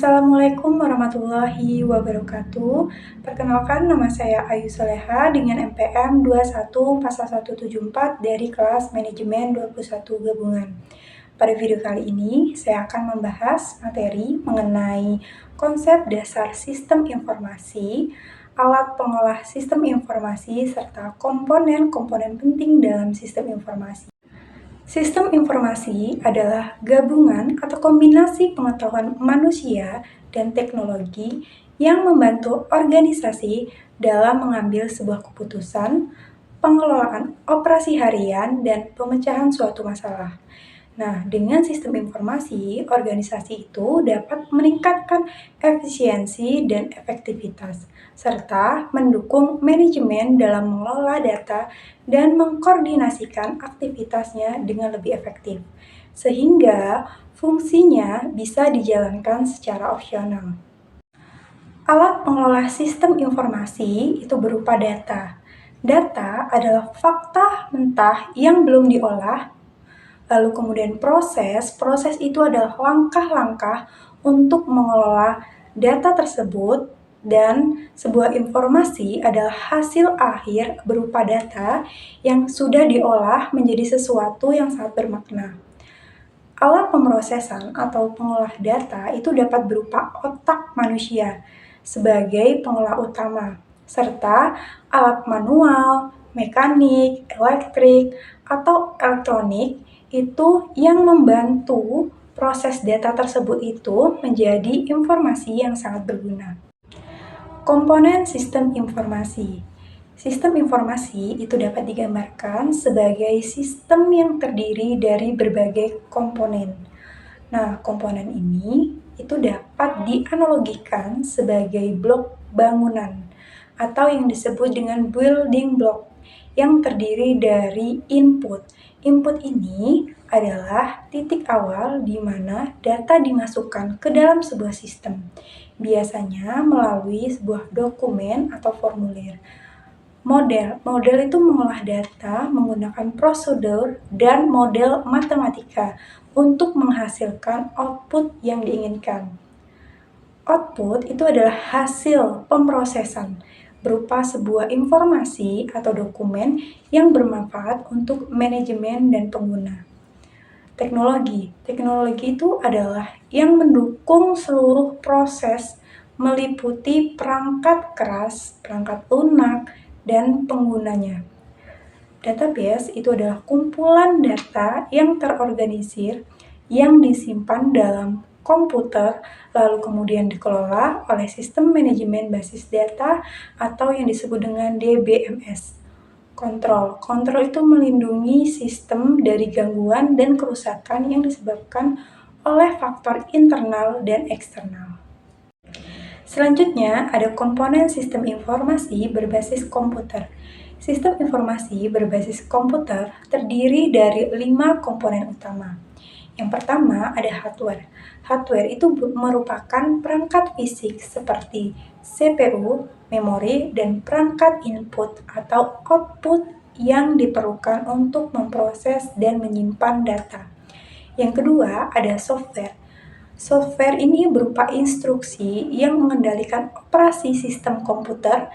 Assalamualaikum warahmatullahi wabarakatuh. Perkenalkan, nama saya Ayu Soleha dengan NPM 214174 dari kelas Manajemen 21 Gabungan. Pada video kali ini, saya akan membahas materi mengenai konsep dasar sistem informasi, alat pengolah sistem informasi, serta komponen-komponen penting dalam sistem informasi. Sistem informasi adalah gabungan atau kombinasi pengetahuan manusia dan teknologi yang membantu organisasi dalam mengambil sebuah keputusan, pengelolaan operasi harian, dan pemecahan suatu masalah. Nah, dengan sistem informasi, organisasi itu dapat meningkatkan efisiensi dan efektivitas, serta mendukung manajemen dalam mengelola data dan mengkoordinasikan aktivitasnya dengan lebih efektif, sehingga fungsinya bisa dijalankan secara opsional. Alat pengelola sistem informasi itu berupa data. Data adalah fakta mentah yang belum diolah. Lalu kemudian proses itu adalah langkah-langkah untuk mengelola data tersebut, dan sebuah informasi adalah hasil akhir berupa data yang sudah diolah menjadi sesuatu yang sangat bermakna. Alat pemrosesan atau pengolah data itu dapat berupa otak manusia sebagai pengolah utama, serta alat manual, mekanik, elektrik, atau elektronik itu yang membantu proses data tersebut itu menjadi informasi yang sangat berguna. Komponen sistem informasi. Sistem informasi itu dapat digambarkan sebagai sistem yang terdiri dari berbagai komponen. Nah, komponen ini itu dapat dianalogikan sebagai blok bangunan atau yang disebut dengan building block yang terdiri dari input. Input ini adalah titik awal di mana data dimasukkan ke dalam sebuah sistem, biasanya melalui sebuah dokumen atau formulir. Model itu mengolah data menggunakan prosedur dan model matematika untuk menghasilkan output yang diinginkan. Output itu adalah hasil pemrosesan berupa sebuah informasi atau dokumen yang bermanfaat untuk manajemen dan pengguna. Teknologi itu adalah yang mendukung seluruh proses meliputi perangkat keras, perangkat lunak, dan penggunanya. Database itu adalah kumpulan data yang terorganisir yang disimpan dalam komputer, lalu kemudian dikelola oleh sistem manajemen basis data atau yang disebut dengan DBMS. Kontrol itu melindungi sistem dari gangguan dan kerusakan yang disebabkan oleh faktor internal dan eksternal. Selanjutnya, ada komponen sistem informasi berbasis komputer. Sistem informasi berbasis komputer terdiri dari 5 komponen utama. Yang pertama ada hardware. Hardware itu merupakan perangkat fisik seperti CPU, memori, dan perangkat input atau output yang diperlukan untuk memproses dan menyimpan data. Yang kedua ada software. Software ini berupa instruksi yang mengendalikan operasi sistem komputer,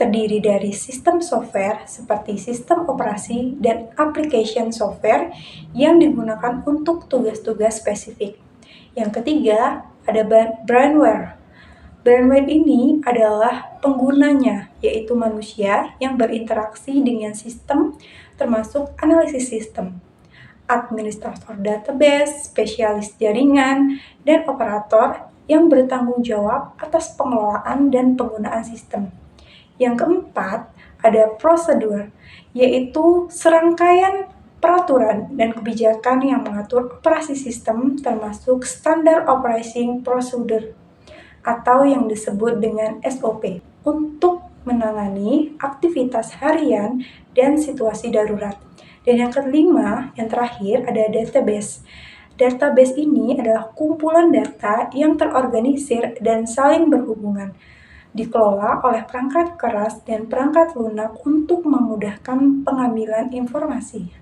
terdiri dari sistem software seperti sistem operasi dan application software yang digunakan untuk tugas-tugas spesifik. Yang ketiga, ada brainware. Brainware ini adalah penggunanya, yaitu manusia yang berinteraksi dengan sistem, termasuk analisis sistem, administrator database, spesialis jaringan, dan operator yang bertanggung jawab atas pengelolaan dan penggunaan sistem. Yang keempat, ada prosedur, yaitu serangkaian peraturan dan kebijakan yang mengatur operasi sistem termasuk Standard Operating Procedure atau yang disebut dengan SOP untuk menangani aktivitas harian dan situasi darurat. Dan yang kelima, yang terakhir ada database. Database ini adalah kumpulan data yang terorganisir dan saling berhubungan, dikelola oleh perangkat keras dan perangkat lunak untuk memudahkan pengambilan informasi.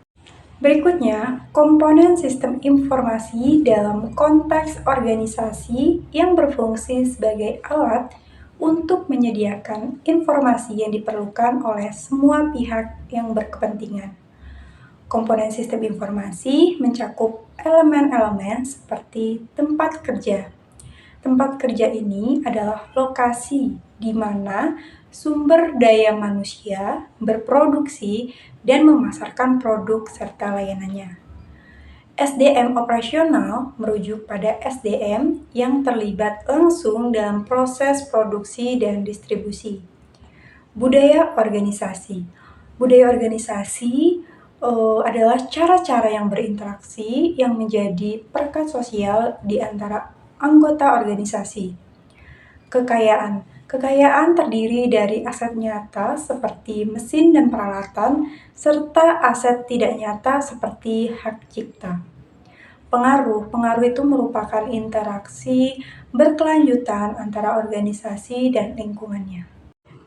Berikutnya, komponen sistem informasi dalam konteks organisasi yang berfungsi sebagai alat untuk menyediakan informasi yang diperlukan oleh semua pihak yang berkepentingan. Komponen sistem informasi mencakup elemen-elemen seperti tempat kerja. Tempat kerja ini adalah lokasi di mana sumber daya manusia berproduksi dan memasarkan produk serta layanannya. SDM operasional merujuk pada SDM yang terlibat langsung dalam proses produksi dan distribusi. Budaya organisasi. Budaya organisasi adalah cara-cara yang berinteraksi yang menjadi perekat sosial di antara anggota organisasi. Kekayaan. Kekayaan terdiri dari aset nyata seperti mesin dan peralatan, serta aset tidak nyata seperti hak cipta. Pengaruh. Pengaruh itu merupakan interaksi berkelanjutan antara organisasi dan lingkungannya.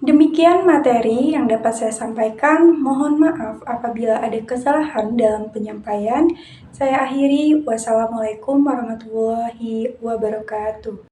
Demikian materi yang dapat saya sampaikan. Mohon maaf apabila ada kesalahan dalam penyampaian. Saya akhiri. Wassalamualaikum warahmatullahi wabarakatuh.